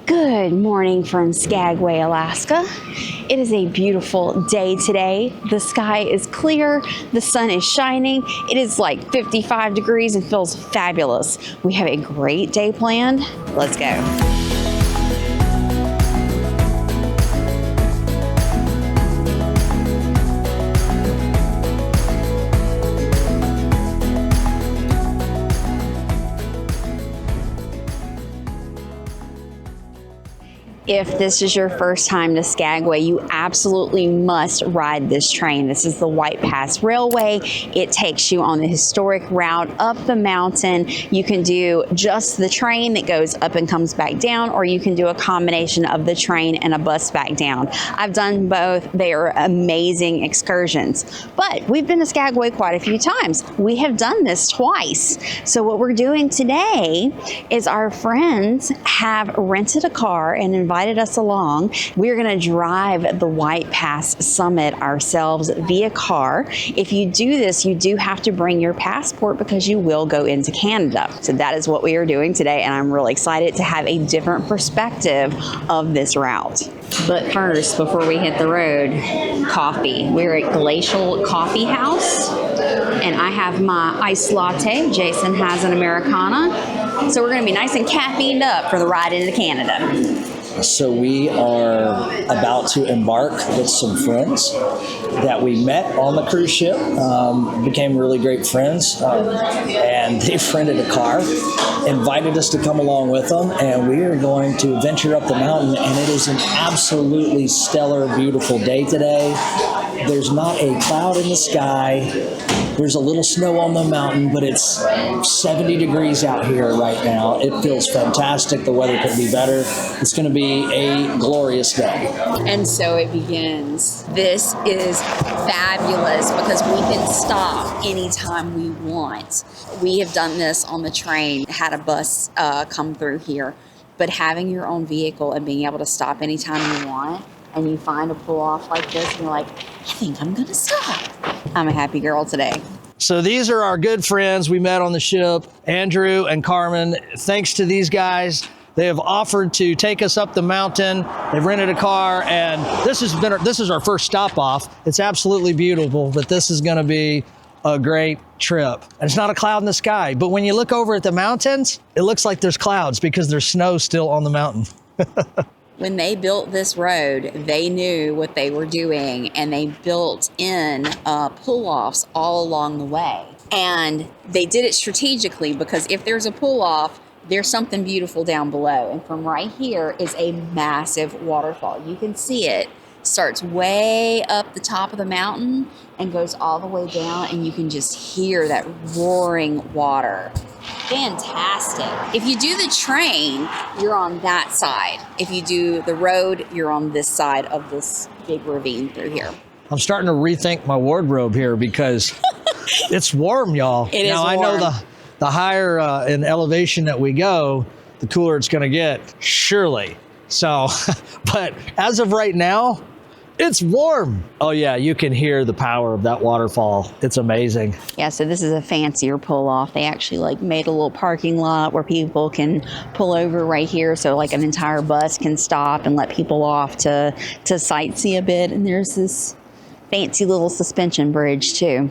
Good morning from Skagway, Alaska. It is a beautiful day today. The sky is clear, the sun is shining. It is like 55 degrees and feels fabulous. We have a great day planned. Let's go. If this is your first time to Skagway, you absolutely must ride this train. This is the White Pass Railway. It takes you on the historic route up the mountain. You can do just the train that goes up and comes back down, or you can do a combination of the train and a bus back down. I've done both. They are amazing excursions. But we've been to Skagway quite a few times. We have done this twice. So what we're doing today is our friends have rented a car and invited us along. We're going to drive the White Pass summit ourselves via car. If you do this, you do have to bring your passport because you will go into Canada. So that is what we are doing today, and I'm really excited to have a different perspective of this route. But first, before we hit the road, coffee. We're at Glacier Coffee House, and I have my iced latte. Jason has an Americana. So we're going to be nice and caffeined up for the ride into Canada. So we are about to embark with some friends that we met on the cruise ship, became really great friends, and they rented a car, invited us to come along with them, and we are going to venture up the mountain, and it is an absolutely stellar, beautiful day today. There's not a cloud in the sky. There's a little snow on the mountain, but it's 70 degrees out here right now. It feels fantastic. The weather couldn't be better. It's going to be a glorious day. And so it begins. This is fabulous because we can stop anytime we want. We have done this on the train, had a bus come through here, but having your own vehicle and being able to stop anytime you want, and you find a pull off like this, and you're like, I think I'm gonna stop. I'm a happy girl today. So these are our good friends we met on the ship, Andrew and Carmen. Thanks to these guys, they have offered to take us up the mountain. They've rented a car, and this is our first stop off. It's absolutely beautiful, but this is gonna be a great trip. And it's not a cloud in the sky, but when you look over at the mountains, it looks like there's clouds because there's snow still on the mountain. When they built this road, they knew what they were doing, and they built in pull-offs all along the way. And they did it strategically because if there's a pull-off, there's something beautiful down below. And from right here is a massive waterfall. You can see it. Starts way up the top of the mountain and goes all the way down, and you can just hear that roaring water. Fantastic. If you do the train, you're on that side. If you do the road, you're on this side of this big ravine through here. I'm starting to rethink my wardrobe here because it's warm, y'all. It is warm. I know the higher in elevation that we go, the cooler it's going to get, surely. So, but as of right now, it's warm. Oh yeah, you can hear the power of that waterfall. It's amazing. Yeah, so this is a fancier pull off. They actually made a little parking lot where people can pull over right here. So like an entire bus can stop and let people off to sightsee a bit. And there's this fancy little suspension bridge too.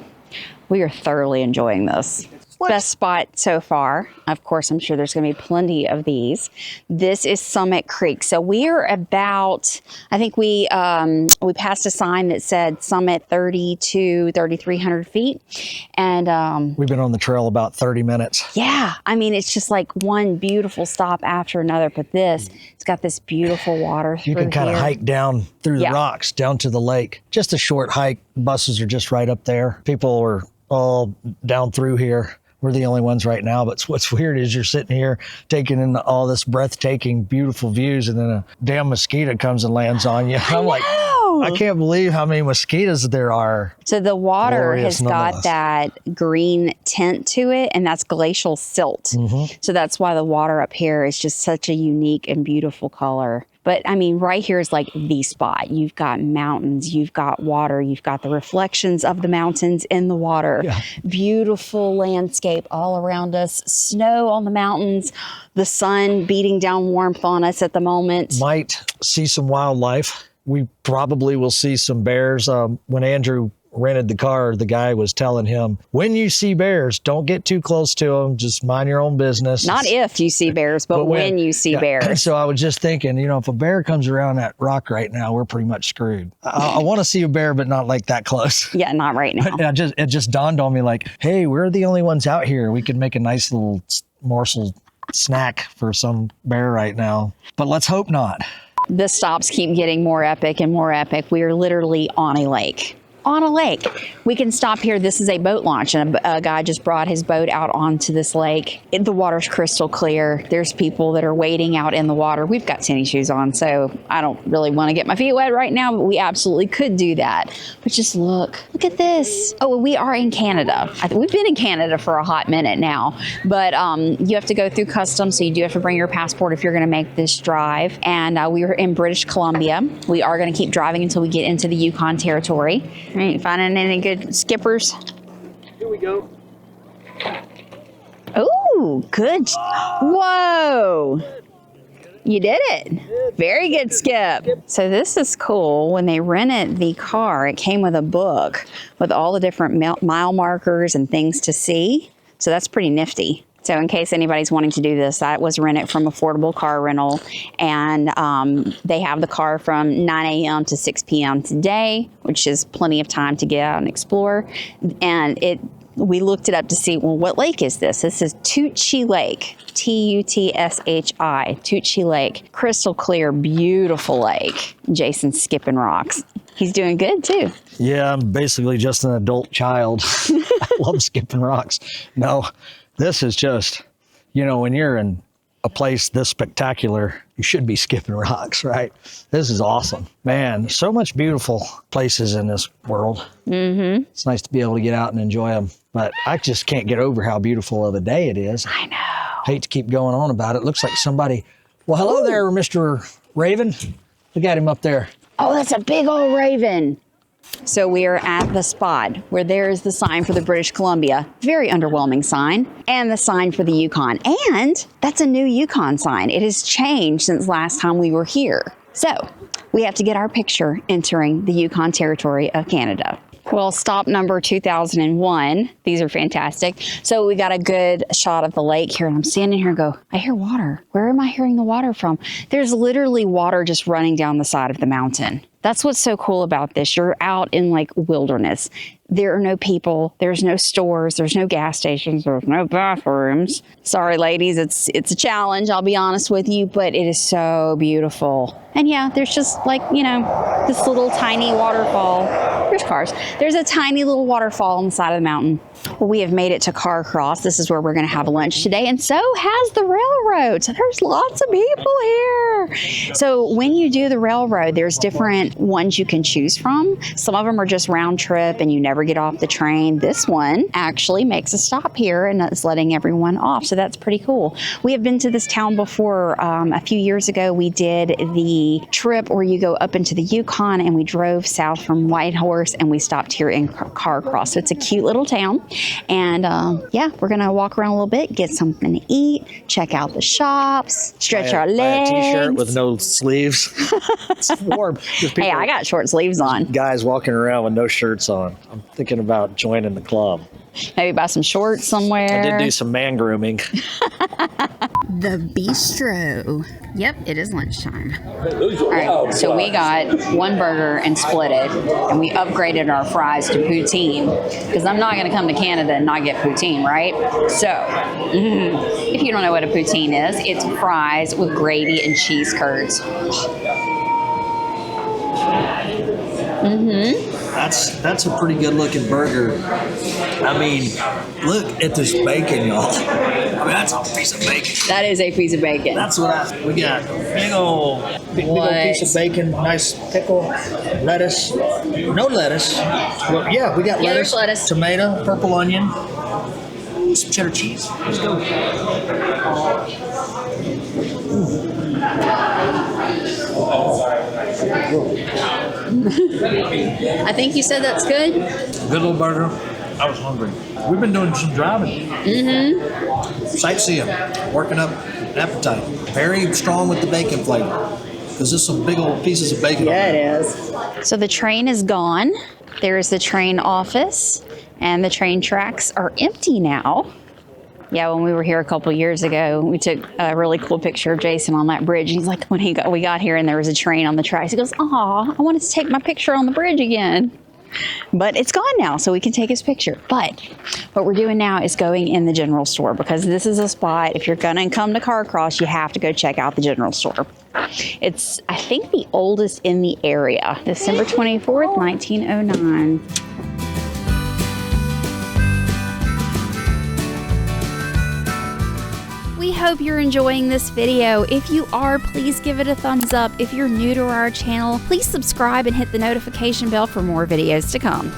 We are thoroughly enjoying this. Best spot so far. Of course, I'm sure there's going to be plenty of these. This is Summit Creek. So we are about, I think we passed a sign that said Summit 3,300 feet. And we've been on the trail about 30 minutes. Yeah. I mean, it's just like one beautiful stop after another. But this, it's got this beautiful water through here. You can kind of hike down through the rocks, down to the lake. Just a short hike. Buses are just right up there. People are all down through here. We're the only ones right now, but what's weird is you're sitting here taking in all this breathtaking, beautiful views, and then a damn mosquito comes and lands on you. I'm like, I can't believe how many mosquitoes there are. So the water has got that green tint to it, and that's glacial silt. So that's why the water up here is just such a unique and beautiful color. But I mean, right here is like the spot. You've got mountains, you've got water, you've got the reflections of the mountains in the water. Yeah. Beautiful landscape all around us, snow on the mountains, the sun beating down warmth on us at the moment. Might see some wildlife. We probably will see some bears. When Andrew rented the car, the guy was telling him, when you see bears, don't get too close to them. Just mind your own business. Not if you see bears, but when you see bears. So I was just thinking, if a bear comes around that rock right now, we're pretty much screwed. I want to see a bear, but not like that close. Yeah, not right now. It just dawned on me like, hey, we're the only ones out here. We could make a nice little morsel snack for some bear right now. But let's hope not. The stops keep getting more epic and more epic. We are literally on a lake. On a lake. We can stop here. This is a boat launch, and a guy just brought his boat out onto this lake. The water's crystal clear. There's people that are wading out in the water. We've got tennis shoes on, so I don't really want to get my feet wet right now, but we absolutely could do that. But just look at this. Oh, we are in Canada. We've been in Canada for a hot minute now, but you have to go through customs, so you do have to bring your passport if you're going to make this drive. And we were in British Columbia. We are going to keep driving until we get into the Yukon Territory. Ain't finding any good skippers. Here we go. Oh, good. Whoa. You did it. Very good skip. So this is cool. When they rented the car, it came with a book with all the different mile markers and things to see. So that's pretty nifty. So in case anybody's wanting to do this, that was rented from Affordable Car Rental. And they have the car from 9 a.m. to 6 p.m. today, which is plenty of time to get out and explore. And we looked it up to see, well, what lake is this? This is Tucci Lake, T-U-T-S-H-I, Tucci Lake. Crystal clear, beautiful lake. Jason's skipping rocks. He's doing good too. Yeah, I'm basically just an adult child. I love skipping rocks. No. This is just, when you're in a place this spectacular, you should be skipping rocks, right? This is awesome. Man, so much beautiful places in this world. Mm-hmm. It's nice to be able to get out and enjoy them. But I just can't get over how beautiful of a day it is. I know. Hate to keep going on about it. Looks like somebody, well, hello there, Mr. Raven. Look at him up there. Oh, that's a big old raven. So we are at the spot where there is the sign for the British Columbia, very underwhelming sign, and the sign for the Yukon. And that's a new Yukon sign. It has changed since last time we were here. So we have to get our picture entering the Yukon Territory of Canada. Well, stop number 2001. These are fantastic. So we got a good shot of the lake here, and I'm standing here and go, I hear water. Where am I hearing the water from? There's literally water just running down the side of the mountain. That's what's so cool about this. You're out in like wilderness. There are no people. There's no stores. There's no gas stations. There's no bathrooms. Sorry, ladies. It's a challenge. I'll be honest with you, but it is so beautiful. And yeah, there's just like, this little tiny waterfall. There's cars. There's a tiny little waterfall on the side of the mountain. Well, we have made it to Carcross. This is where we're going to have lunch today. And so has the railroad. So there's lots of people here. So when you do the railroad, there's different ones you can choose from. Some of them are just round trip and you never get off the train. This one actually makes a stop here and it's letting everyone off. So that's pretty cool. We have been to this town before. A few years ago, we did the trip where you go up into the Yukon and we drove south from Whitehorse and we stopped here in Carcross. So it's a cute little town. And yeah, we're going to walk around a little bit, get something to eat, check out the shops, stretch our legs. Buy a t-shirt with no sleeves. It's warm. Hey, I got short sleeves on. Guys walking around with no shirts on. I'm thinking about joining the club. Maybe buy some shorts somewhere. I did do some man grooming. The bistro. Yep, it is lunchtime. All right, so we got one burger and split it, and we upgraded our fries to poutine because I'm not going to come to Canada and not get poutine, right? So, if you don't know what a poutine is, it's fries with gravy and cheese curds. That's a pretty good looking burger. I mean, look at this bacon, y'all. I mean, that's a piece of bacon. That is a piece of bacon. That's what we got. Big old piece of bacon, nice pickle, lettuce. No lettuce. Well, yeah, we got lettuce, tomato, purple onion, some cheddar cheese. Let's go. I think you said that's good. Good little burger. I was hungry. We've been doing some driving. Sightseeing, working up an appetite. Very strong with the bacon flavor. Because there's some big old pieces of bacon. Yeah, it is. So the train is gone. There's the train office, and the train tracks are empty now. Yeah, when we were here a couple years ago, we took a really cool picture of Jason on that bridge. He's like, when we got here and there was a train on the tracks, he goes, "Aw, I wanted to take my picture on the bridge again." But it's gone now, so we can take his picture. But what we're doing now is going in the general store, because this is a spot, if you're gonna come to Carcross, you have to go check out the general store. It's, I think, the oldest in the area. December 24th, 1909. We hope you're enjoying this video. If you are, please give it a thumbs up. If you're new to our channel, please subscribe and hit the notification bell for more videos to come.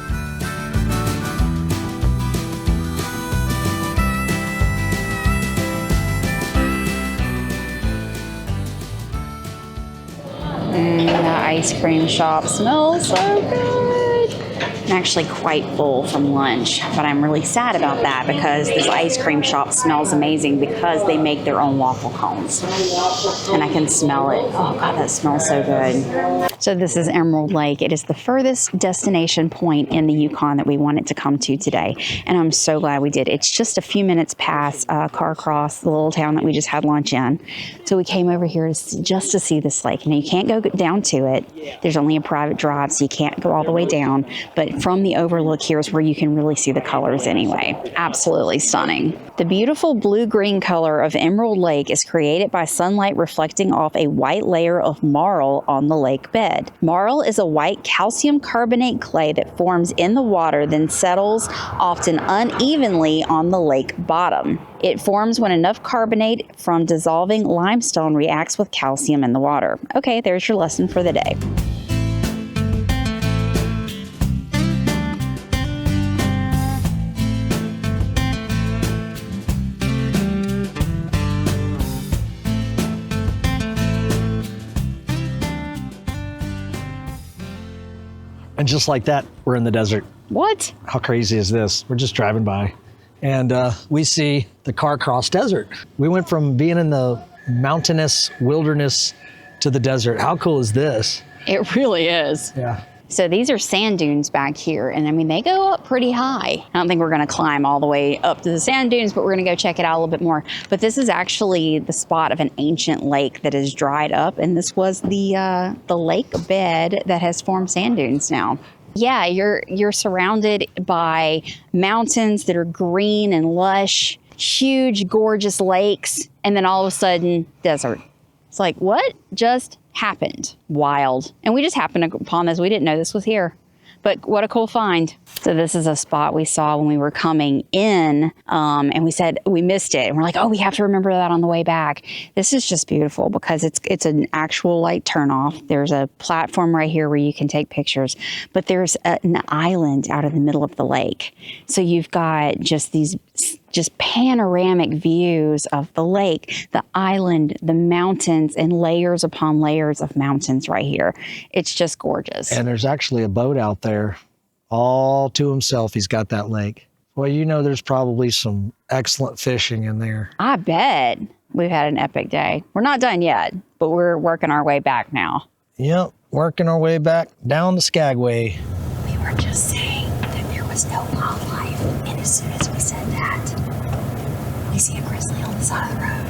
The ice cream shop smells so good. I'm actually quite full from lunch, but I'm really sad about that because this ice cream shop smells amazing because they make their own waffle cones. And I can smell it. Oh God, that smells so good. So this is Emerald Lake. It is the furthest destination point in the Yukon that we wanted to come to today. And I'm so glad we did. It's just a few minutes past Carcross, the little town that we just had lunch in. So we came over here just to see this lake. And you can't go down to it. There's only a private drive, so you can't go all the way down. But from the overlook here is where you can really see the colors anyway. Absolutely stunning. The beautiful blue-green color of Emerald Lake is created by sunlight reflecting off a white layer of marl on the lake bed. Marl is a white calcium carbonate clay that forms in the water, then settles often unevenly on the lake bottom. It forms when enough carbonate from dissolving limestone reacts with calcium in the water. Okay, there's your lesson for the day. And just like that, we're in the desert. What? How crazy is this? We're just driving by and we see the Carcross Desert. We went from being in the mountainous wilderness to the desert. How cool is this? It really is. Yeah. So these are sand dunes back here, and I mean, they go up pretty high. I don't think we're gonna climb all the way up to the sand dunes, but we're gonna go check it out a little bit more. But this is actually the spot of an ancient lake that is dried up, and this was the lake bed that has formed sand dunes now. Yeah, you're surrounded by mountains that are green and lush, huge, gorgeous lakes, and then all of a sudden, desert. It's like, what just happened? Wild. And we just happened upon this. We didn't know this was here. But what a cool find. So this is a spot we saw when we were coming in, and we said we missed it. And we're like, oh, we have to remember that on the way back. This is just beautiful because it's an actual like turnoff. There's a platform right here where you can take pictures, but there's an island out in the middle of the lake. So you've got just these panoramic views of the lake, the island, the mountains, and layers upon layers of mountains right here. It's just gorgeous. And there's actually a boat out there all to himself. He's got that lake. Well, you know, there's probably some excellent fishing in there. I bet. We've had an epic day. We're not done yet, but we're working our way back now. Yep, working our way back down the Skagway. We were just saying that there was no wildlife, and as soon as we said that, we see a grizzly on the side of the road.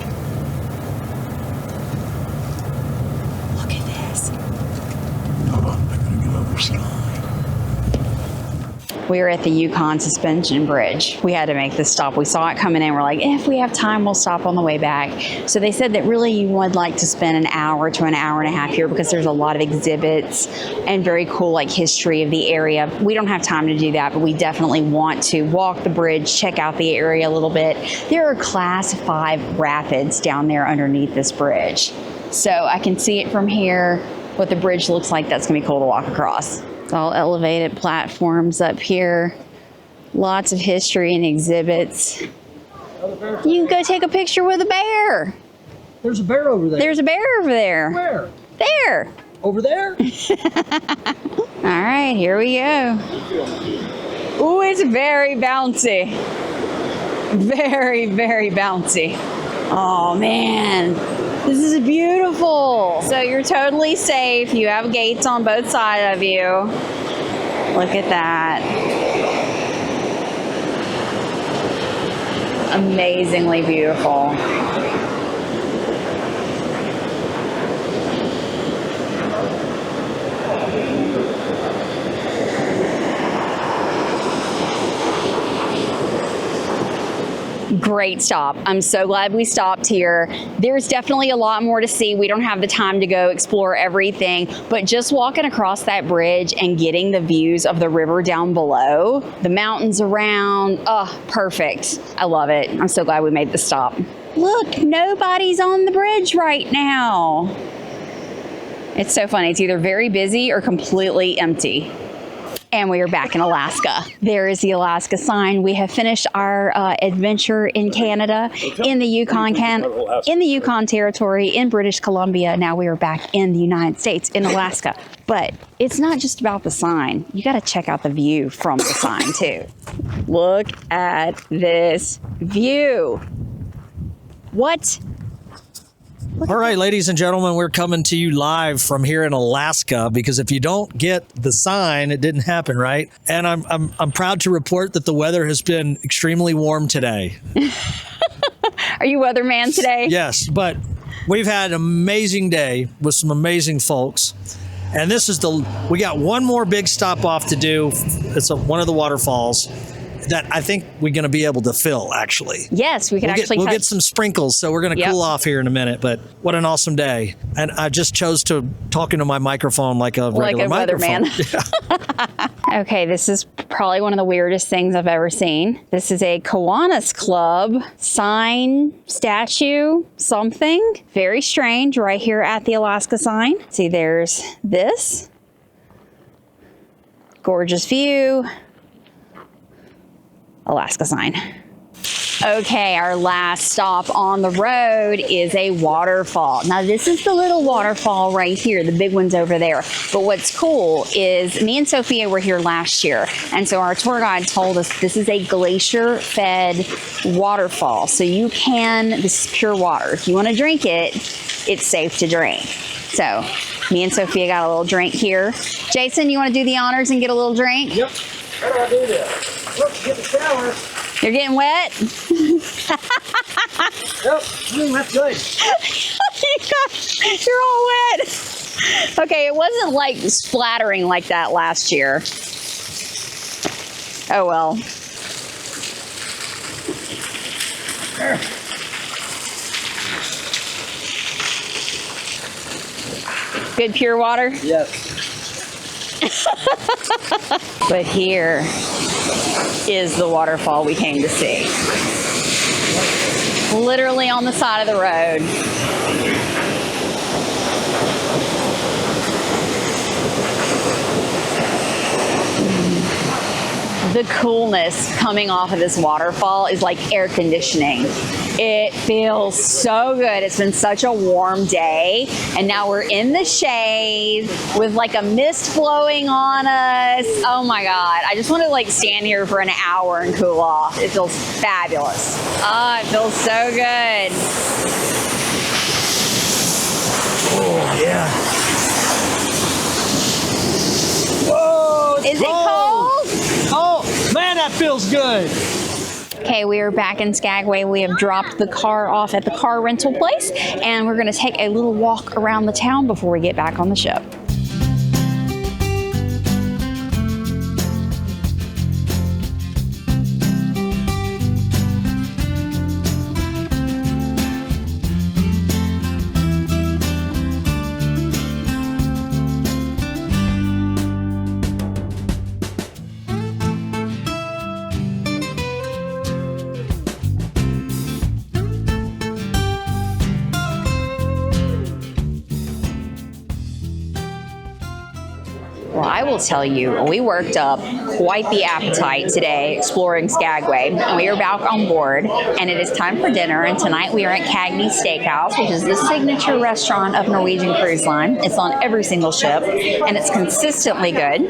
Look at this. Hold on, they're gonna get over slide. We were at the Yukon Suspension Bridge. We had to make this stop. We saw it coming in. We're like, if we have time, we'll stop on the way back. So they said that really you would like to spend an hour to an hour and a half here because there's a lot of exhibits and very cool like history of the area. We don't have time to do that, but we definitely want to walk the bridge, check out the area a little bit. There are Class 5 rapids down there underneath this bridge. So I can see it from here, what the bridge looks like. That's gonna be cool to walk across. It's all elevated platforms up here. Lots of history and exhibits. You can go take a picture with a bear. There's a bear over there. There's a bear over there. Where? There. Over there? All right, here we go. Ooh, it's very bouncy. Very, very bouncy. Oh man, this is beautiful. So you're totally safe. You have gates on both sides of you. Look at that. Amazingly beautiful. Great stop. I'm so glad we stopped here. There's definitely a lot more to see. We don't have the time to go explore everything, but just walking across that bridge and getting the views of the river down below, the mountains around, oh, perfect. I love it. I'm so glad we made the stop. Look, nobody's on the bridge right now. It's so funny. It's either very busy or completely empty. And we are back in Alaska. There is the Alaska sign. We have finished our adventure in Canada, in the Yukon Territory, in British Columbia. Now we are back in the United States, in Alaska. But it's not just about the sign. You got to check out the view from the sign too. Look at this view. What? All right, ladies and gentlemen, we're coming to you live from here in Alaska because if you don't get the sign, it didn't happen, right? And I'm proud to report that the weather has been extremely warm today. Are you weatherman today? Yes, but we've had an amazing day with some amazing folks. And this is we got one more big stop off to do. It's one of the waterfalls that I think we're going to be able to fill, actually. Yes, we can We'll get some sprinkles, so we're going to cool off here in a minute, but what an awesome day. And I just chose to talk into my microphone like a regular microphone. Weatherman. Okay, this is probably one of the weirdest things I've ever seen. This is a Kiwanis Club sign, statue, something. Very strange right here at the Alaska sign. See, there's this. Gorgeous view. Alaska sign. Okay, our last stop on the road is a waterfall. Now this is the little waterfall right here. The big one's over there. But what's cool is me and Sophia were here last year. And so our tour guide told us this is a glacier fed waterfall. So this is pure water. If you want to drink it, it's safe to drink. So me and Sophia got a little drink here. Jason, you want to do the honors and get a little drink? Yep. How do I do this? Look, get the shower. You're getting wet? Nope, that's good. You're all wet. Okay, it wasn't like splattering like that last year. Oh well. Good pure water? Yes. But here is the waterfall we came to see. Literally on the side of the road. The coolness coming off of this waterfall is like air conditioning. It feels so good. It's been such a warm day, and now we're in the shade with like a mist blowing on us. Oh my God. I just want to like stand here for an hour and cool off. It feels fabulous. Oh, it feels so good. Oh, yeah. Whoa, Is it cold? Oh, man, that feels good. Okay, we are back in Skagway. We have dropped the car off at the car rental place, and we're going to take a little walk around the town before we get back on the ship. Well, I will tell you, we worked up quite the appetite today exploring Skagway. And we are back on board, and it is time for dinner. And tonight we are at Cagney's Steakhouse, which is the signature restaurant of Norwegian Cruise Line. It's on every single ship, and it's consistently good.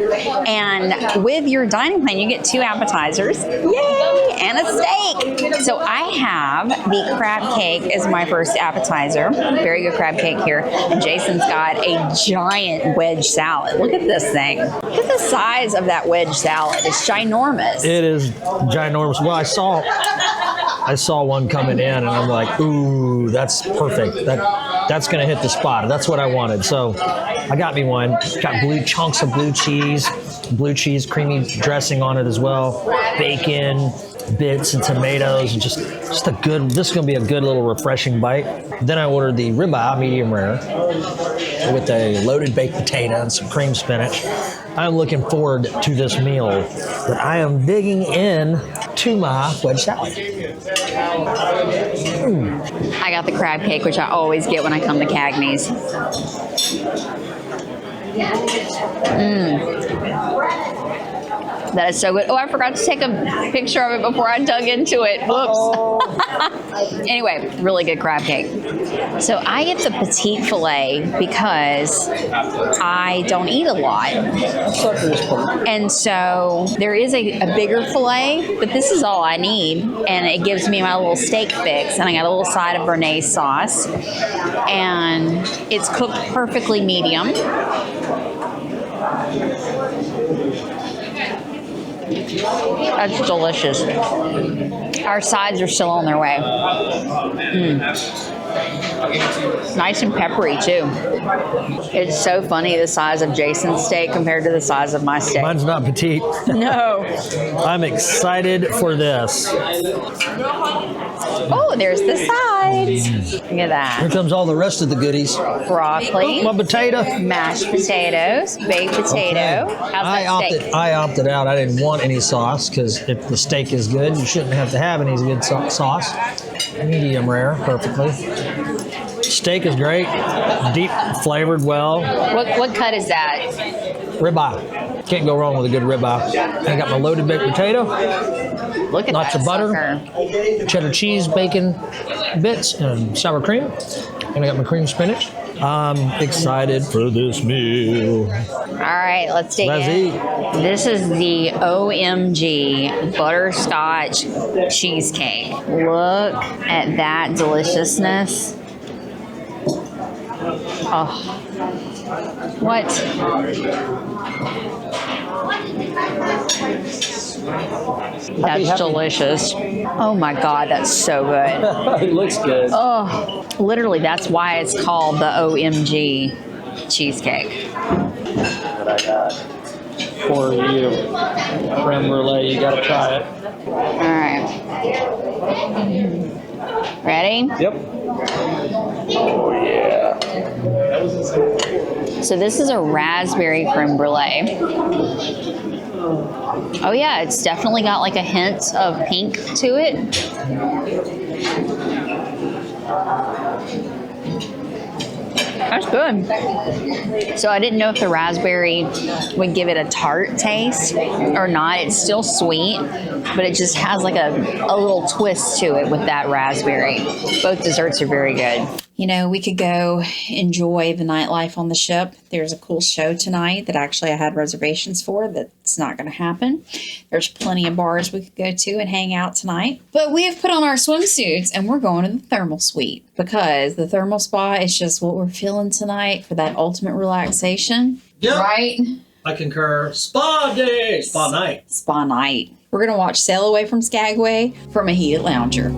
And with your dining plan, you get 2 appetizers, yay, and a steak. So I have the crab cake as my first appetizer. Very good crab cake here. And Jason's got a giant wedge salad. Look at this thing. Look at the size of that wedge salad. It's ginormous. It is ginormous. Well, I saw one coming in, and I'm like, ooh, that's perfect. That's gonna hit the spot. That's what I wanted. So I got me one. Got blue chunks of blue cheese, creamy dressing on it as well, bacon, bits and tomatoes, and just a good. This is gonna be a good little refreshing bite. Then I ordered the ribeye, medium rare, with a loaded baked potato and some cream spinach. I'm looking forward to this meal, but I am digging in to my wedge salad. I got the crab cake, which I always get when I come to Cagney's. That is so good. Oh, I forgot to take a picture of it before I dug into it. Whoops. Anyway, really good crab cake. So I get the petite filet because I don't eat a lot. And so there is a bigger filet, but this is all I need. And it gives me my little steak fix. And I got a little side of béarnaise sauce. And it's cooked perfectly medium. That's delicious. Our sides are still on their way. Nice and peppery too. It's so funny the size of Jason's steak compared to the size of my steak. Mine's not petite. No. I'm excited for this. Oh, there's the sides. Look at that. Here comes all the rest of the goodies. Broccoli, My potato. mashed potatoes, baked potato. How's that steak? I opted out. I didn't want any sauce because if the steak is good, you shouldn't have to have any good sauce. Medium rare, perfectly. Steak is great, deep flavored well. What cut is that? Ribeye. Can't go wrong with a good ribeye. I got my loaded baked potato, Look at lots that of butter, sucker. cheddar cheese, bacon bits, and sour cream. And I got my cream spinach. I'm excited for this meal. All right, let's dig Let's in. eat. This is the OMG butterscotch cheesecake. Look at that deliciousness. Oh, what? That's delicious. Oh my God, that's so good. It looks good. Oh, literally, that's why it's called the OMG cheesecake. What I got for you. Creme brulee, you gotta try it. All right. Ready? Yep. Oh yeah. So this is a raspberry creme brulee. Oh yeah, it's definitely got like a hint of pink to it. That's good. So I didn't know if the raspberry would give it a tart taste or not. It's still sweet, but it just has like a little twist to it with that raspberry. Both desserts are very good. You know, we could go enjoy the nightlife on the ship. There's a cool show tonight that actually I had reservations for. That's not going to happen. There's plenty of bars we could go to and hang out tonight. But we have put on our swimsuits and we're going to the thermal suite because the thermal spa is just what we're feeling tonight for that ultimate relaxation. Yep. Right? I concur. Spa day. Spa night. Spa night. We're going to watch Sail Away from Skagway from a heated lounger.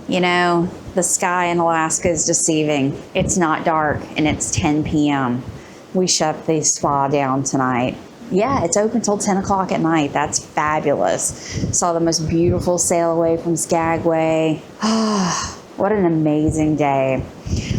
You know, the sky in Alaska is deceiving. It's not dark and it's 10 p.m. we shut the spa down tonight. Yeah, it's open till 10 o'clock at night. That's fabulous. Saw the most beautiful sail away from Skagway. What an amazing day.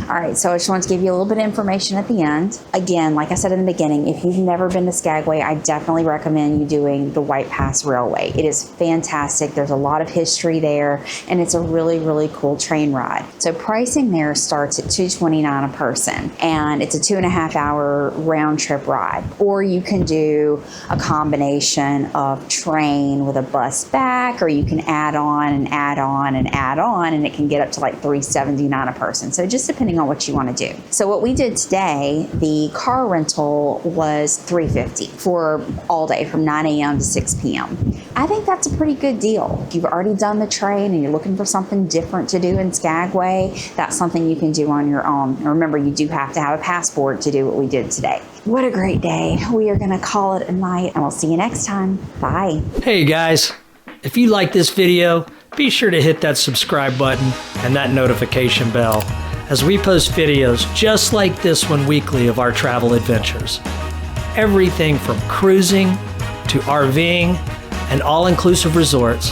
All right, so I just want to give you a little bit of information at the end. Again, like I said in the beginning, if you've never been to Skagway, I definitely recommend you doing the White Pass Railway. It is fantastic. There's a lot of history there, and it's a really, really cool train ride. So pricing there starts at $229 a person, and it's a 2.5 hour round trip ride. Or you can do a combination of train with a bus back, or you can add on and add on and add on, and it can get up to like $379 a person. So just depending on what you want to do. So what we did today, the car rental was $350 for all day from 9 a.m. to 6 p.m. I think that's a pretty good deal. If you've already done the train and you're looking for something different to do in Skagway, that's something you can do on your own. And remember, you do have to have a passport to do what we did today. What a great day. We are going to call it a night, and we'll see you next time. Bye. Hey guys, if you like this video, be sure to hit that subscribe button and that notification bell, as we post videos just like this one weekly of our travel adventures. Everything from cruising to RVing and all-inclusive resorts.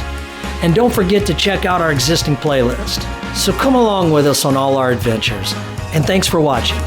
And don't forget to check out our existing playlist. So come along with us on all our adventures. And thanks for watching.